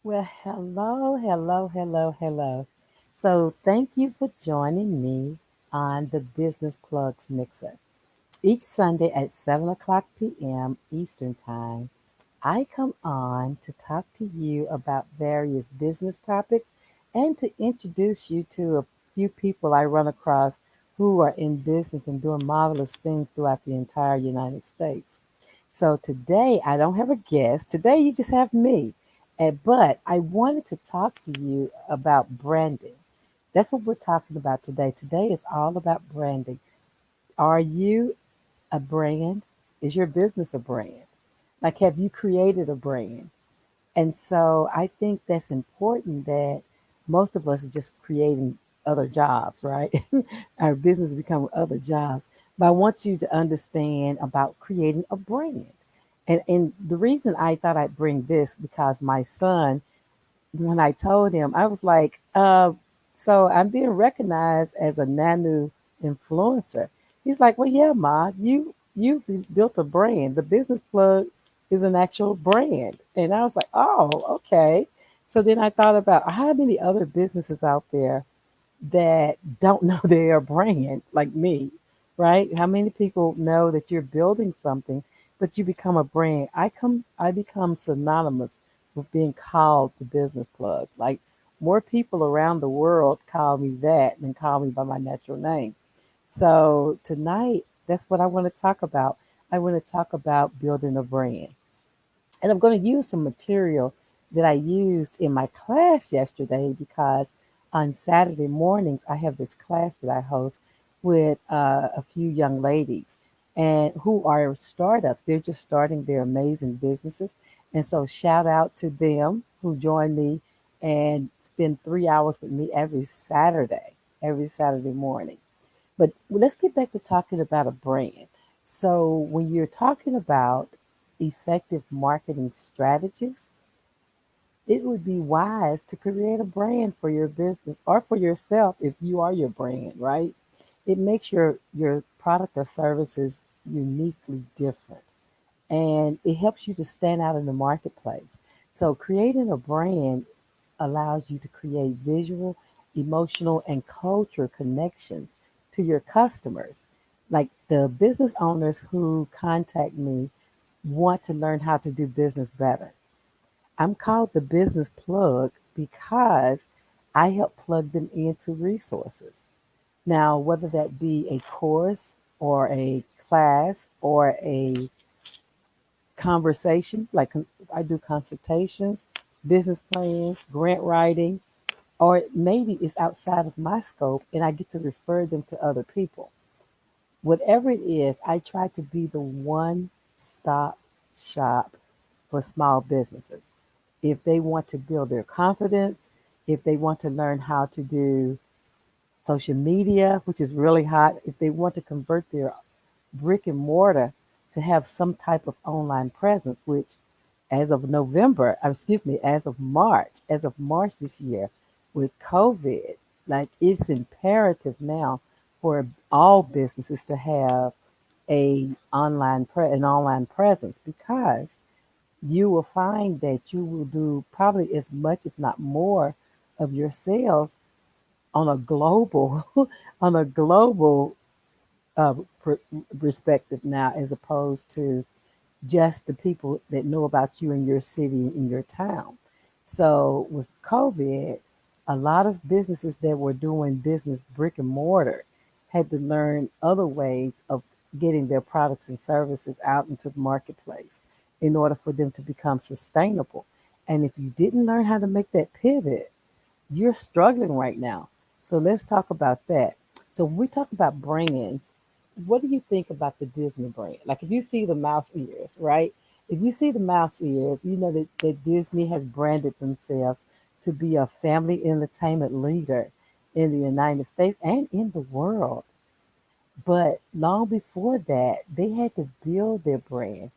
Well, hello, hello, hello, hello. So, thank you for joining me on the Business Plugs Mixer. Each Sunday at 7 o'clock p.m. Eastern Time, I come on to talk to you about various business topics and to introduce you to a few people I run across who are in business and doing marvelous things throughout the entire United States. So today I don't have a guest. Today you just have me. But I wanted to talk to you about branding. That's what we're talking about today. Today is all about branding. Are you a brand? Is your business a brand? Like, have you created a brand? And so I think that's important that most of us are just creating other jobs, right? Our business become other jobs. But I want you to understand about creating a brand. And the reason I thought I'd bring this because my son, when I told him, I was like, so I'm being recognized as a Nanu influencer. He's like, well, yeah, Ma, you built a brand. The business plug is an actual brand. And I was like, oh, okay. So then I thought about how many other businesses out there that don't know they're a brand like me, right? How many people know that you're building something, but you become a brand? I become synonymous with being called the business plug. Like more people around the world call me that than call me by my natural name. So tonight, that's what I want to talk about. I want to talk about building a brand. And I'm going to use some material that I used in my class yesterday because on Saturday mornings, I have this class that I host with a few young ladies and who are startups. They're just starting their amazing businesses. And so, shout out to them who join me and spend 3 hours with me every Saturday morning. But let's get back to talking about a brand. So, when you're talking about effective marketing strategies, it would be wise to create a brand for your business or for yourself if you are your brand, right? It makes your product or services uniquely different and it helps you to stand out in the marketplace. So, creating a brand allows you to create visual, emotional, and culture connections to your customers. Like the business owners who contact me want to learn how to do business better. I'm called the business plug because I help plug them into resources. Now, whether that be a course or a class or a conversation, like I do consultations, business plans, grant writing, or maybe it's outside of my scope and I get to refer them to other people. Whatever it is, I try to be the one stop shop for small businesses. If they want to build their confidence, if they want to learn how to do social media, which is really hot, if they want to convert their brick and mortar to have some type of online presence, which as of March this year, with COVID, like it's imperative now for all businesses to have an online presence because you will find that you will do probably as much, if not more, of your sales on a global on a global uh, pr- perspective now, as opposed to just the people that know about you in your city, in your town. So with COVID, a lot of businesses that were doing business brick and mortar had to learn other ways of getting their products and services out into the marketplace in order for them to become sustainable. And if you didn't learn how to make that pivot, you're struggling right now. So let's talk about that. So when we talk about brands, what do you think about the Disney brand? Like if you see the mouse ears, right? If you see the mouse ears, you know that Disney has branded themselves to be a family entertainment leader in the United States and in the world. But long before that, they had to build their brand.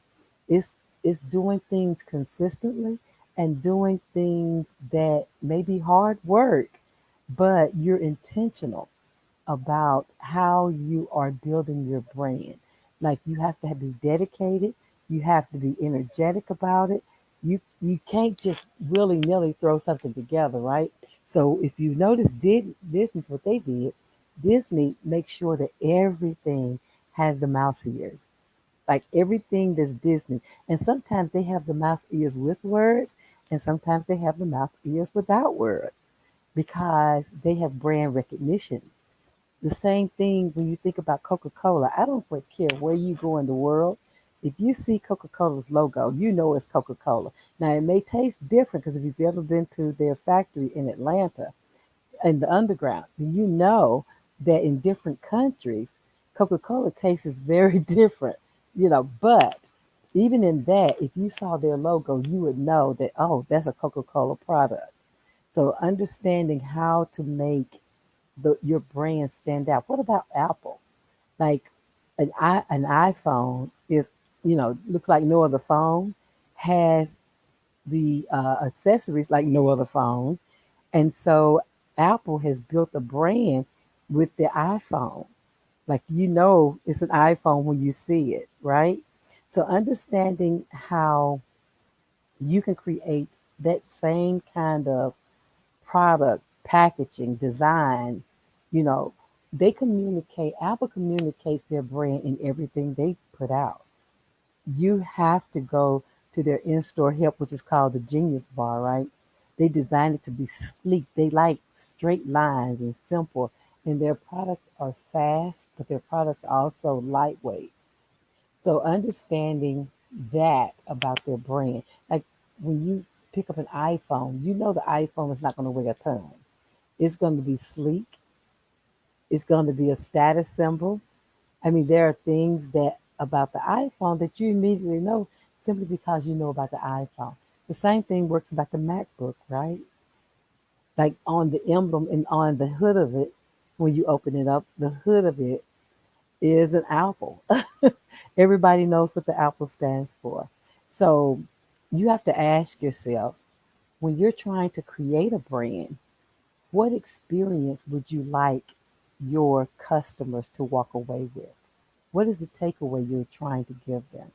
It's it's doing things consistently and doing things that may be hard work, but you're intentional about how you are building your brand. Like you have to be dedicated, you have to be energetic about it, You can't just willy nilly throw something together, right? So if you notice, Disney's what they did. Disney makes sure that everything has the mouse ears, like everything that's Disney. And sometimes they have the mouse ears with words, and sometimes they have the mouse ears without words because they have brand recognition. The same thing when you think about Coca Cola. I don't quite care where you go in the world. If you see Coca Cola's logo, you know it's Coca Cola. Now, it may taste different because if you've ever been to their factory in Atlanta, in the underground, then you know that in different countries, Coca Cola tastes is very different, But even in that, if you saw their logo, you would know that, oh, that's a Coca Cola product. So understanding how to make your brand stand out. What about Apple? Like an iPhone is, looks like no other phone, has the accessories like no other phone, and so Apple has built a brand with the iPhone. Like it's an iPhone when you see it, right? So understanding how you can create that same kind of product, packaging, design, you know, Apple communicates their brand in everything they put out. You have to go to their in-store help, which is called the Genius Bar, right? They designed it to be sleek. They like straight lines and simple, and their products are fast, but their products are also lightweight. So understanding that about their brand, like when you pick up an iPhone, you know the iPhone is not going to weigh a ton. It's going to be sleek. It's going to be a status symbol. I mean, there are things that about the iPhone that you immediately know simply because you know about the iPhone. The same thing works about the MacBook, right? Like on the emblem and on the hood of it, when you open it up, the hood of it is an apple. Everybody knows what the apple stands for. So you have to ask yourselves when you're trying to create a brand, what experience would you like your customers to walk away with? What is the takeaway you're trying to give them?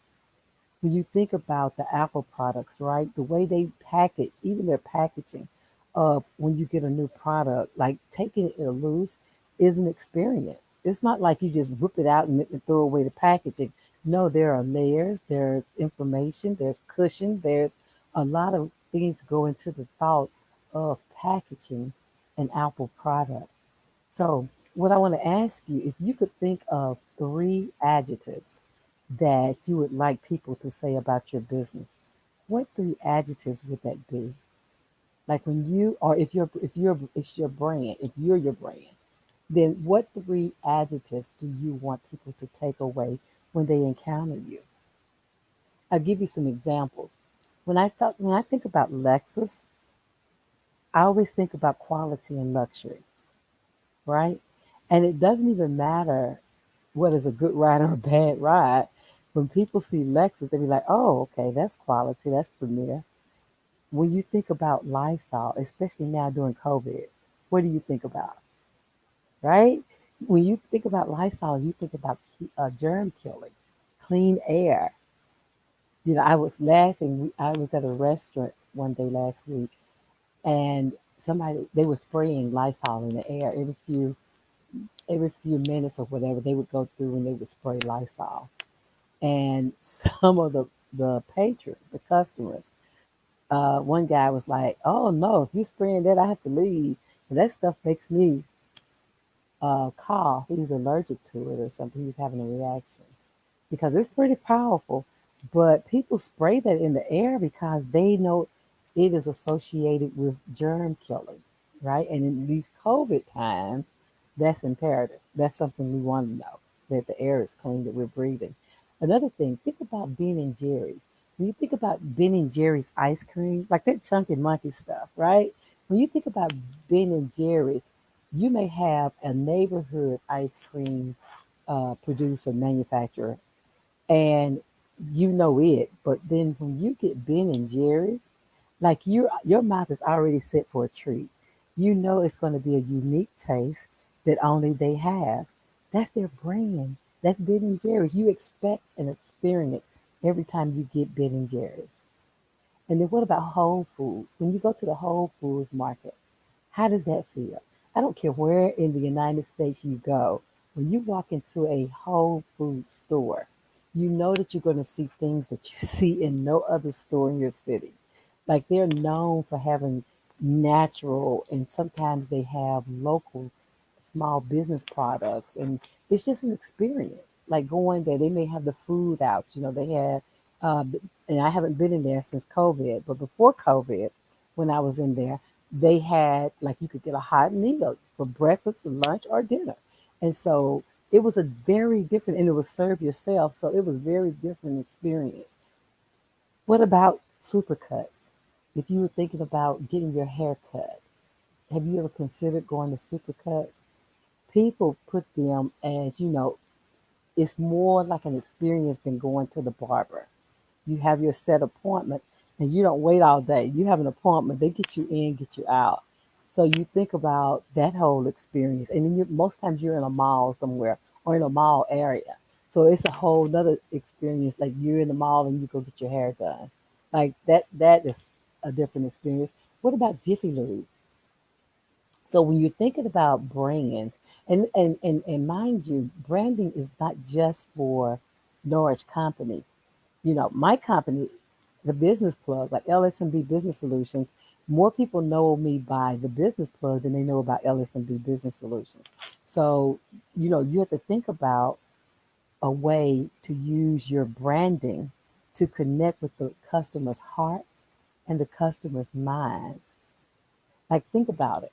When you think about the Apple products, right? The way they package, even their packaging of when you get a new product, like taking it loose is an experience. It's not like you just whip it out and throw away the packaging. No, there are layers, there's information, there's cushion, there's a lot of things go into the thought of packaging an Apple product. So, what I want to ask you, if you could think of three adjectives that you would like people to say about your business, what three adjectives would that be? Like when you, or if you're, it's your brand, if you're your brand, then what three adjectives do you want people to take away when they encounter you? I'll give you some examples. When I think about Lexus, I always think about quality and luxury, right? And it doesn't even matter what is a good ride or a bad ride. When people see Lexus, they be like, oh, okay, that's quality, that's premier. When you think about Lysol, especially now during COVID, what do you think about, right? When you think about Lysol, you think about germ killing, clean air. I was laughing. I was at a restaurant one day last week, and they were spraying Lysol in the air every few minutes or whatever. They would go through and they would spray Lysol. And some of the patrons, the customers, one guy was like, "Oh no, if you spraying that, I have to leave. That stuff makes me cough. He's allergic to it or something. He's having a reaction because it's pretty powerful. But people spray that in the air because they know it is associated with germ killing, right? And in these COVID times, that's imperative. That's something we want to know that the air is clean that we're breathing. Another thing, think about Ben and Jerry's. When you think about Ben and Jerry's ice cream, like that chunky monkey stuff, right? When you think about Ben and Jerry's, you may have a neighborhood ice cream producer, manufacturer, and you know it. But then when you get Ben and Jerry's, like your mouth is already set for a treat. You know it's going to be a unique taste that only they have. That's their brand. That's Ben and Jerry's. You expect an experience every time you get Ben and Jerry's. And then what about Whole Foods? When you go to the Whole Foods market, how does that feel? I don't care where in the United States you go. When you walk into a Whole Foods store, you know that you're going to see things that you see in no other store in your city. Like they're known for having natural, and sometimes they have local small business products, and it's just an experience. Like going there, they may have the food out. They have, and I haven't been in there since COVID, but before COVID, when I was in there, they had like you could get a hot meal for breakfast, for lunch, or dinner, and so it was a very different, and it was served yourself, so it was very different experience. What about supercuts? If you were thinking about getting your hair cut, have you ever considered going to supercuts? People put them as, it's more like an experience than going to the barber. You have your set appointment and you don't wait all day. You have an appointment, they get you in, get you out. So you think about that whole experience. And then most times you're in a mall somewhere or in a mall area. So it's a whole nother experience. Like you're in the mall and you go get your hair done. Like that is a different experience. What about Jiffy Lube? So when you're thinking about brands, and mind you, branding is not just for large companies. My company, the Business Plug, like LSMB Business Solutions, more people know me by the Business Plug than they know about LSMB Business Solutions. So, you have to think about a way to use your branding to connect with the customer's hearts and the customer's minds. Like, think about it.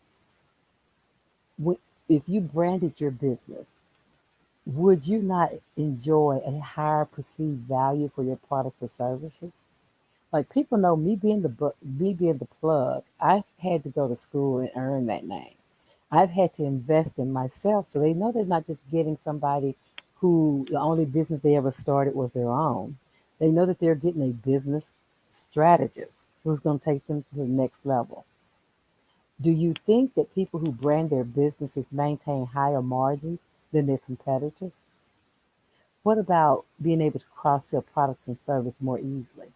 Wh- If you branded your business, would you not enjoy a higher perceived value for your products or services? Like people know me being the plug. I've had to go to school and earn that name. I've had to invest in myself, so they know they're not just getting somebody who the only business they ever started was their own. They know that they're getting a business strategist who's going to take them to the next level. Do you think that people who brand their businesses maintain higher margins than their competitors? What about being able to cross sell products and service more easily?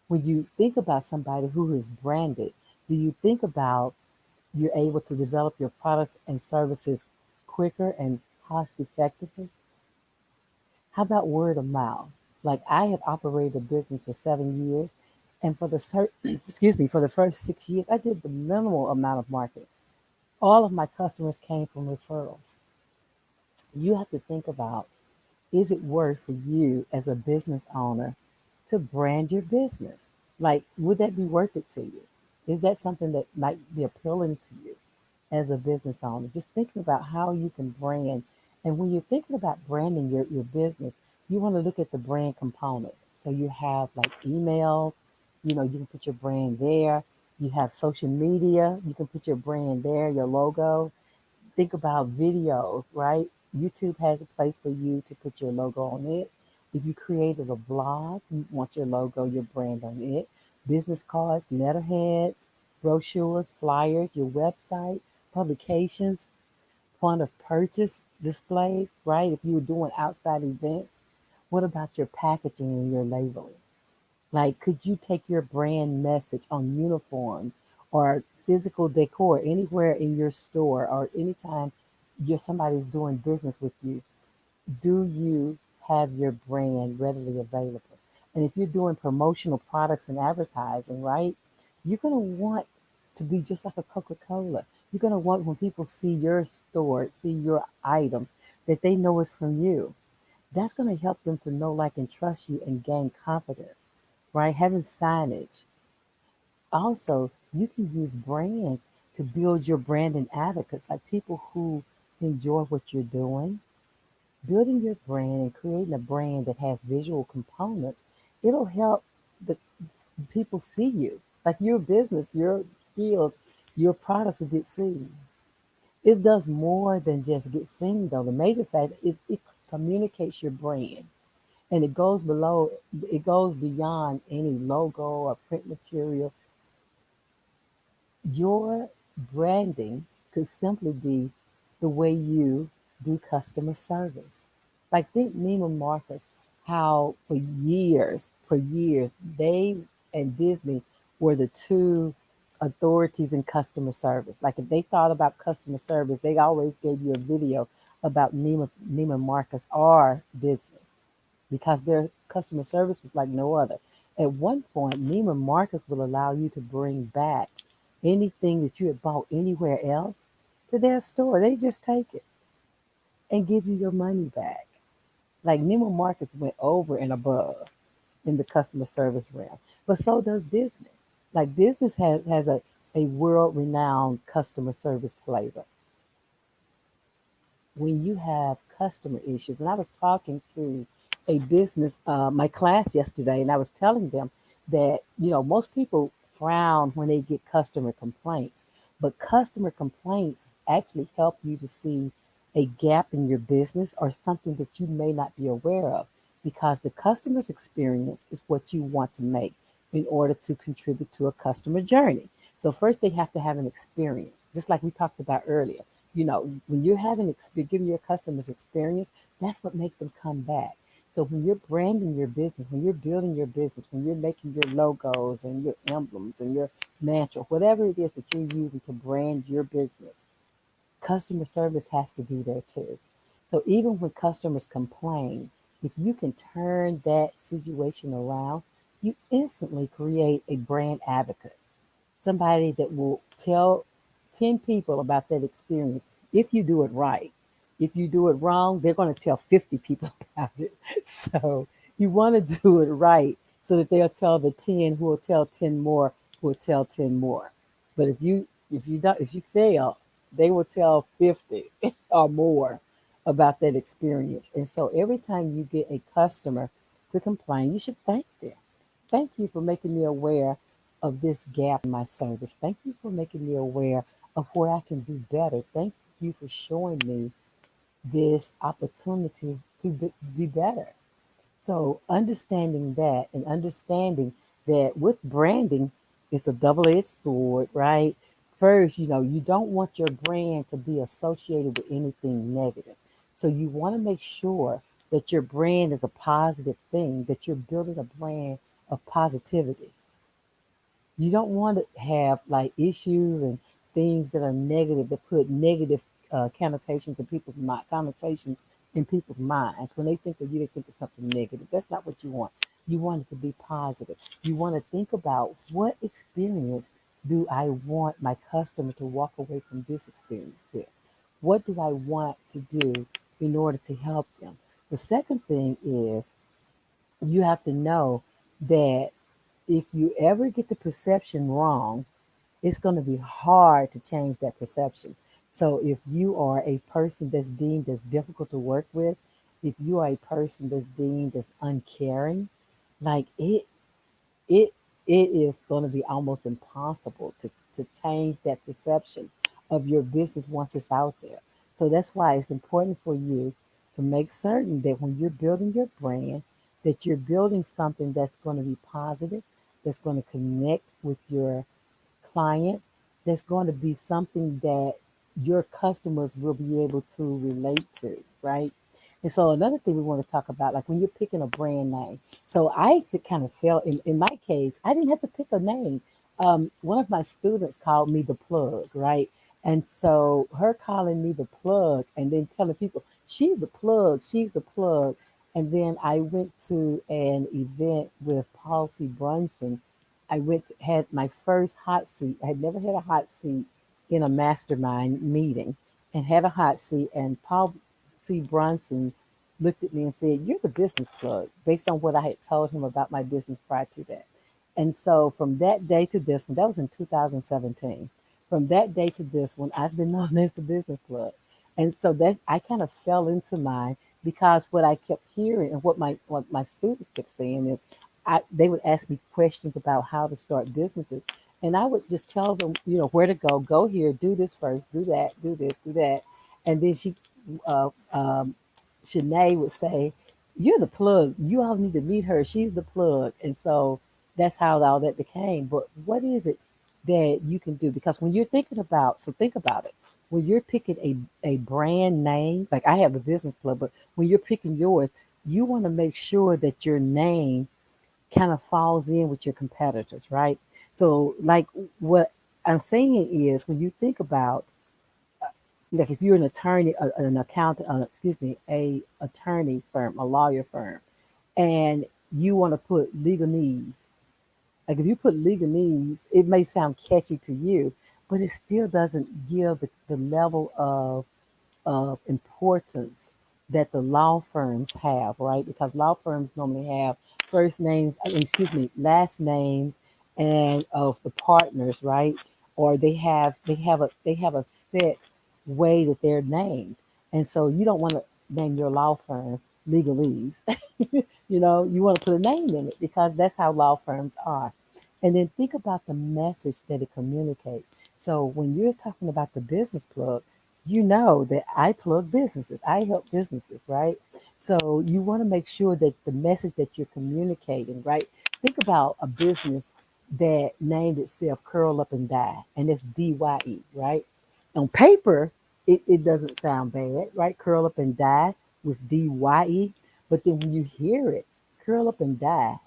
When you think about somebody who is branded, do you think about you're able to develop your products and services quicker and cost effectively? How about word of mouth? Like I have operated a business for 7 years, and excuse me, for the first 6 years, I did the minimal amount of marketing. All of my customers came from referrals. You have to think about, is it worth for you as a business owner to brand your business? Like, would that be worth it to you? Is that something that might be appealing to you as a business owner? Just thinking about how you can brand. And when you're thinking about branding your business, you want to look at the brand component. So you have like emails, you can put your brand there. You have social media, you can put your brand there, your logo. Think about videos, right? YouTube has a place for you to put your logo on it. If you created a blog, you want your logo, your brand on it. Business cards, letterheads, brochures, flyers, your website, publications, point of purchase displays, right? If you were doing outside events, what about your packaging and your labeling? Like, could you take your brand message on uniforms or physical decor anywhere in your store or anytime somebody's doing business with you? Do you have your brand readily available? And if you're doing promotional products and advertising, right, you're going to want to be just like a Coca Cola. You're going to want when people see your store, see your items, that they know it's from you. That's going to help them to know, like, and trust you and gain confidence, right? Having signage. Also, you can use brands to build your brand and advocates, like people who enjoy what you're doing. Building your brand and creating a brand that has visual components, it'll help the people see you. Like your business, your skills, your products will get seen. It does more than just get seen though. The major factor is it communicates your brand. And it goes beyond any logo or print material. Your branding could simply be the way you do customer service. Like think Neiman Marcus, how for years, they and Disney were the two authorities in customer service. Like if they thought about customer service, they always gave you a video about Neiman Marcus or Disney because their customer service was like no other. At one point, Neiman Marcus will allow you to bring back anything that you had bought anywhere else to their store. They just take it and give you your money back. Like Neiman Marcus went over and above in the customer service realm, but so does Disney. Like Disney has a world renowned customer service flavor. When you have customer issues, and I was talking to a business, my class yesterday, and I was telling them that, most people frown when they get customer complaints, but customer complaints actually help you to see a gap in your business or something that you may not be aware of because the customer's experience is what you want to make in order to contribute to a customer journey. So first they have to have an experience, just like we talked about earlier. When you're giving your customers experience, that's what makes them come back. So when you're branding your business, when you're building your business, when you're making your logos and your emblems and your mantra, whatever it is that you're using to brand your business, customer service has to be there too. So even when customers complain, if you can turn that situation around, you instantly create a brand advocate, somebody that will tell 10 people about that experience if you do it right. If you do it wrong, they're going to tell 50 people about it. So you want to do it right so that they'll tell the 10 who will tell 10 more who will tell 10 more. But if you fail, they will tell 50 or more about that experience. And so every time you get a customer to complain, you should thank them. Thank you for making me aware of this gap in my service. Thank you for making me aware of where I can do better. Thank you for showing me this opportunity to be better. So, understanding that and understanding that with branding, it's a double edged sword, right? First, you don't want your brand to be associated with anything negative. So, you want to make sure that your brand is a positive thing, that you're building a brand of positivity. You don't want to have like issues and things that are negative that put negative connotations in people's minds. When they think of you, they think of something negative. That's not what you want. You want it to be positive. You want to think about what experience do I want my customer to walk away from this experience with? What do I want to do in order to help them? The second thing is you have to know that if you ever get the perception wrong, it's going to be hard to change that perception. So if you are a person that's deemed as difficult to work with, if you are a person that's deemed as uncaring, like it it is going to be almost impossible to change that perception of your business once it's out there. So that's why it's important for you to make certain that when you're building your brand, that you're building something that's going to be positive, that's going to connect with your clients, that's going to be something that your customers will be able to relate to, right? And so another thing we want to talk about, like when you're picking a brand name. So kind of felt in my case, I didn't have to pick a name. One of my students called me the plug, right? And so her calling me the plug and then telling people she's the plug. And then I went to an event with Paul C. Brunson. Had my first hot seat. I had never had a hot seat in a mastermind meeting and had a hot seat. And Paul C. Bronson looked at me and said, "You're the business plug," based on what I had told him about my business prior to that. And so from that day to this one, that was in 2017. From that day to this one, I've been known as the business plug. And so that I kind of fell into mine because what I kept hearing and what my students kept saying is they would ask me questions about how to start businesses. And I would just tell them, where to go here, do this first, do that, do this, do that. And then uh, um, Shanae would say, "You're the plug. You all need to meet her. She's the plug." And so that's how all that became. But what is it that you can do? Because when you're think about it. When you're picking a brand name, like I have a business plug, but when you're picking yours, you want to make sure that your name kind of falls in with your competitors, right? So, like what I'm saying is, when you think about, like, if you're an attorney, an accountant, excuse me, a attorney firm, a lawyer firm, and you want to put legal needs, like if you put legal needs, it may sound catchy to you, but it still doesn't give the level of importance that the law firms have, right? Because law firms normally have first names, excuse me, last names, and of the partners, right? Or they have a set way that they're named, and so you don't want to name your law firm legalese. You want to put a name in it because that's how law firms are. And then think about the message that it communicates. So when you're talking about the business plug, you know that I plug businesses, I help businesses, right? So you want to make sure that the message that you're communicating, right? Think about a business that named itself Curl Up and Die, and it's DYE, right? On paper, it doesn't sound bad, right? Curl Up and Die with DYE. But then when you hear it, Curl Up and Die,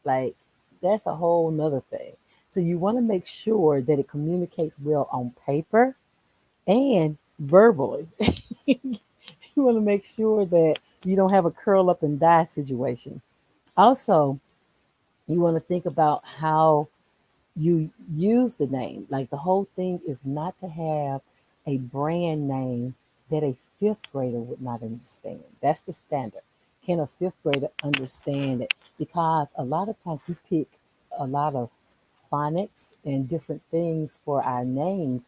like, that's a whole nother thing. So you want to make sure that it communicates well on paper and verbally. You want to make sure that you don't have a curl up and die situation. Also, you want to think about how you use the name. Like, the whole thing is not to have a brand name that a fifth grader would not understand. That's the standard. Can a fifth grader understand it? Because a lot of times we pick a lot of phonics and different things for our names,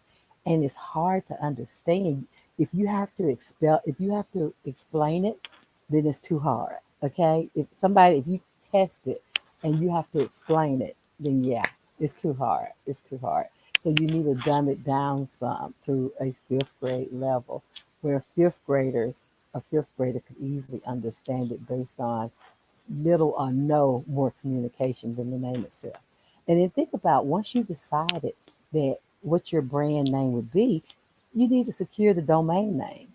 and it's hard to understand. If you have to explain it, then it's too hard. Okay? If you test it and you have to explain it, then yeah, it's too hard. It's too hard. So you need to dumb it down some to a fifth grade level where a fifth grader could easily understand it based on little or no more communication than the name itself. And then think about, once you decided that what your brand name would be, you need to secure the domain name.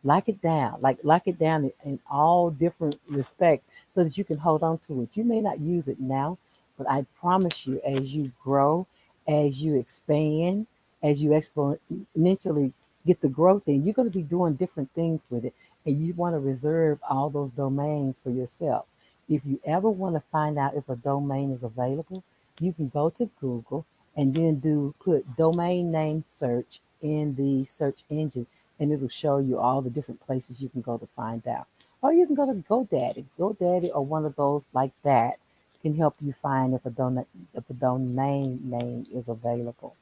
Lock it down in all different respects so that you can hold on to it. You may not use it now, but I promise you, as you grow, as you expand, as you exponentially get the growth in, you're going to be doing different things with it. And you want to reserve all those domains for yourself. If you ever want to find out if a domain is available, you can go to Google and then put domain name search in the search engine, and it'll show you all the different places you can go to find out. Or you can go to GoDaddy. GoDaddy or one of those like that can help you find if a domain name is available.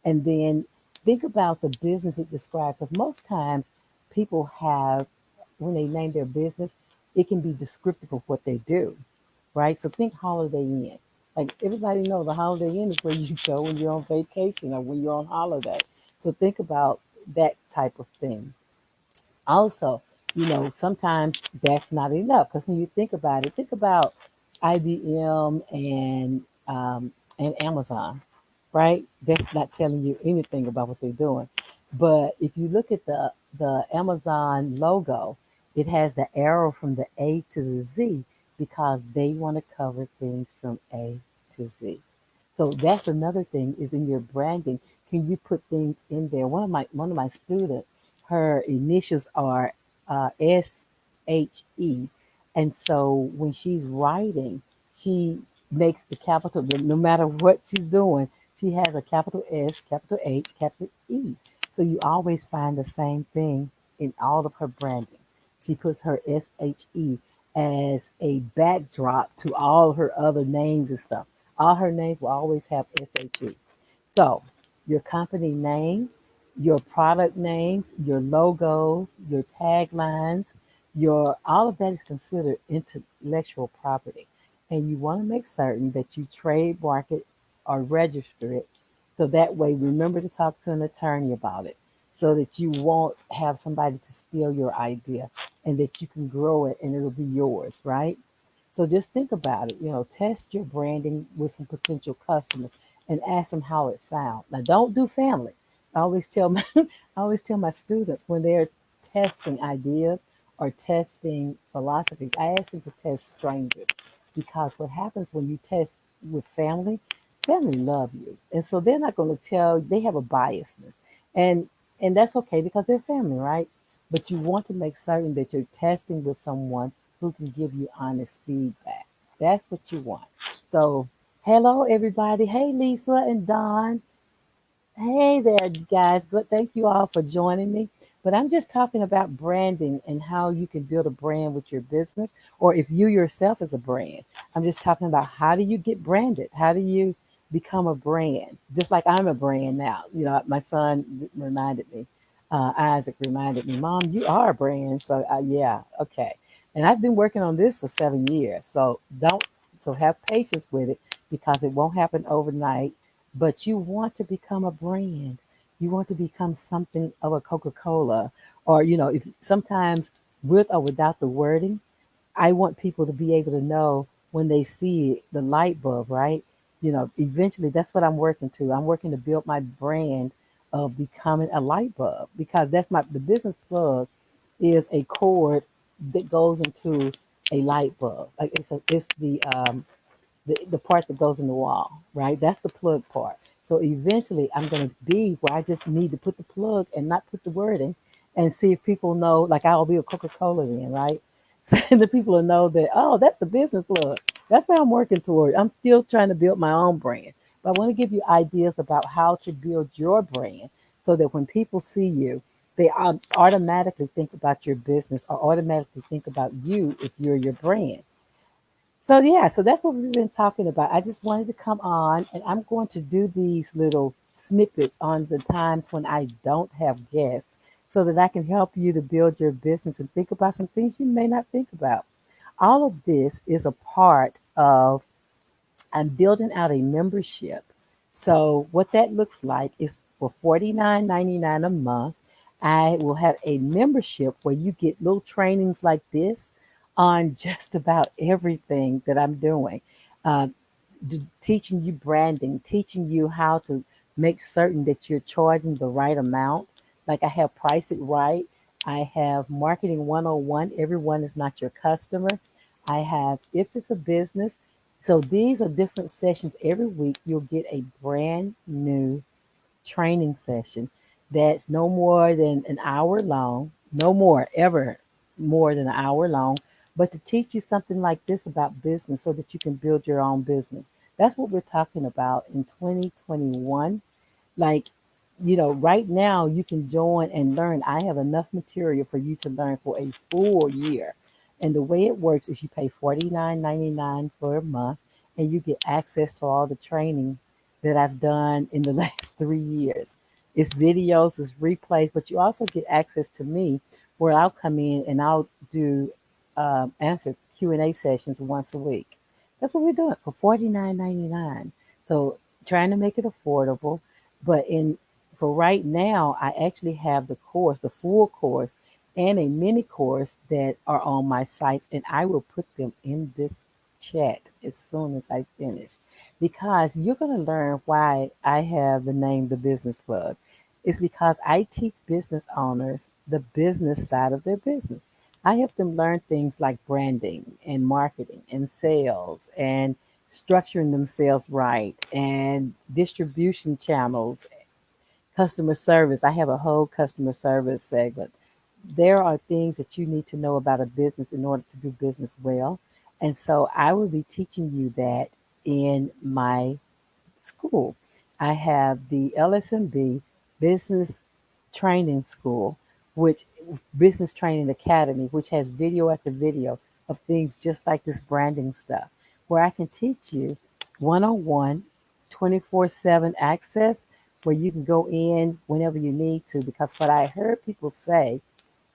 And then think about the business it describes, because most times people have, when they name their business, it can be descriptive of what they do, right? So think Holiday Inn. Like, everybody knows, the Holiday Inn is where you go when you're on vacation or when you're on holiday. So think about that type of thing. Also, sometimes that's not enough, because when you think about it, think about IBM and Amazon, right? That's not telling you anything about what they're doing. But if you look at the Amazon logo, it has the arrow from the A to the Z because they want to cover things from A to Z. So that's another thing, is in your branding. Can you put things in there? One of my students, her initials are SHE, and so when she's writing, she makes the capital. No matter what she's doing, she has a capital S, capital H, capital E. So you always find the same thing in all of her branding. She puts her SHE as a backdrop to all her other names and stuff. All her names will always have SHE. So your company name, your product names, your logos, your taglines, your all of that is considered intellectual property. And you want to make certain that you trademark it or register it. So that way, remember to talk to an attorney about it, so that you won't have somebody to steal your idea, and that you can grow it and it'll be yours, right? So just think about it. Test your branding with some potential customers and ask them how it sounds. Now, don't do family. I always tell my I always tell my students, when they're testing ideas or testing philosophies, I ask them to test strangers. because what happens when you test with family, family love you. And so they're not going to tell, they have a biasness. And and that's okay because they're family, right? But you want to make certain that you're testing with someone who can give you honest feedback. That's what you want. So, hello everybody. Hey Lisa and Don. Hey there, guys. Good. Thank you all for joining me. But I'm just talking about branding and how you can build a brand with your business, or if you yourself is a brand. I'm just talking about how do you get branded? How do you become a brand? Just like I'm a brand now. You know, my son reminded me, Isaac reminded me, Mom, you are a brand. So yeah, okay. And I've been working on this for 7 years. So don't, so have patience with it because it won't happen overnight, but you want to become a brand. You want to become something of a Coca-Cola, or if sometimes with or without the wording, I want people to be able to know when they see the light bulb, right? Eventually that's what I'm working to. I'm working to build my brand of becoming a light bulb because that's the business plug is a cord that goes into a light bulb. Like it's the part that goes in the wall, right? That's the plug part. So eventually I'm going to be where I just need to put the plug and not put the word in and see if people know, like I'll be a Coca-Cola then, right? So the people will know that, oh, that's the business plug. That's where I'm working toward. I'm still trying to build my own brand. But I want to give you ideas about how to build your brand so that when people see you, they automatically think about your business or automatically think about you if you're your brand. So yeah, so that's what we've been talking about. I just wanted to come on and I'm going to do these little snippets on the times when I don't have guests so that I can help you to build your business and think about some things you may not think about. All of this is a part of I'm building out a membership. So what that looks like is for $49.99 a month, I will have a membership where you get little trainings like this on just about everything that I'm doing. Uh, Teaching you branding, teaching you how to make certain that you're charging the right amount. Like I have Price It Right. I have Marketing 101. Everyone is not your customer. I have If It's a Business. So these are different sessions. Every week you'll get a brand new training session that's no more than an hour long, no more ever more than an hour long, but to teach you something like this about business so that you can build your own business. That's what we're talking about in 2021. Like, right now you can join and learn. I have enough material for you to learn for a full year. And the way it works is you pay $49.99 for a month and you get access to all the training that I've done in the last 3 years. It's videos, it's replays, but you also get access to me where I'll come in and I'll do answer Q&A sessions once a week. That's what we're doing for $49.99. So trying to make it affordable, but in for right now, I actually have the course, the full course, and a mini course that are on my sites, and I will put them in this chat as soon as I finish because you're going to learn why I have the name The Business Plug. It's because I teach business owners the business side of their business. I help them learn things like branding and marketing and sales and structuring themselves right and distribution channels, customer service. I have a whole customer service segment. There are things that you need to know about a business in order to do business well. And so I will be teaching you that in my school. I have the LSMB Business Training School, which Business Training Academy, which has video after video of things just like this branding stuff, where I can teach you 101, 24/7 access, where you can go in whenever you need to. Because what I heard people say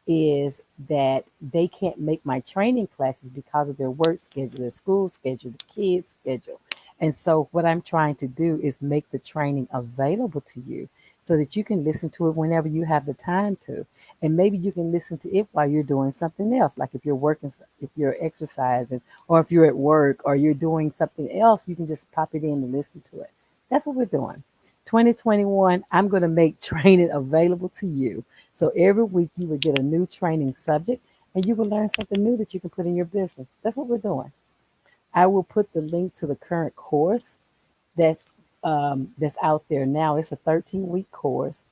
is that they can't make my training classes because of their work schedule, their school schedule, the kids' schedule. And so, what I'm trying to do is make the training available to you so that you can listen to it whenever you have the time to. And maybe you can listen to it while you're doing something else, like if you're working, if you're exercising, or if you're at work, or you're doing something else, you can just pop it in and listen to it. That's what we're doing. 2021, I'm going to make training available to you. So every week you will get a new training subject and you will learn something new that you can put in your business. That's what we're doing. I will put the link to the current course that's that's out there now. It's a 13-week course,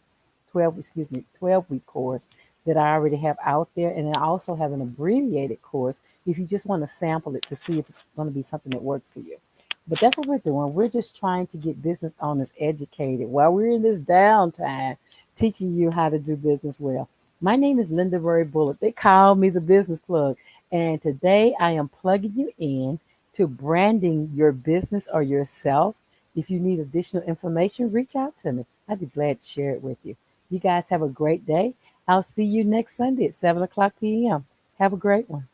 12-week course that I already have out there, and I also have an abbreviated course if you just want to sample it to see if it's going to be something that works for you. But that's what we're doing. We're just trying to get business owners educated while we're in this downtime, teaching you how to do business well. My name is Linda Roy Bullock. They call me the business plug. And today I am plugging you in to branding your business or yourself. If you need additional information, reach out to me. I'd be glad to share it with you. You guys have a great day. I'll see you next Sunday at 7 o'clock p.m. Have a great one.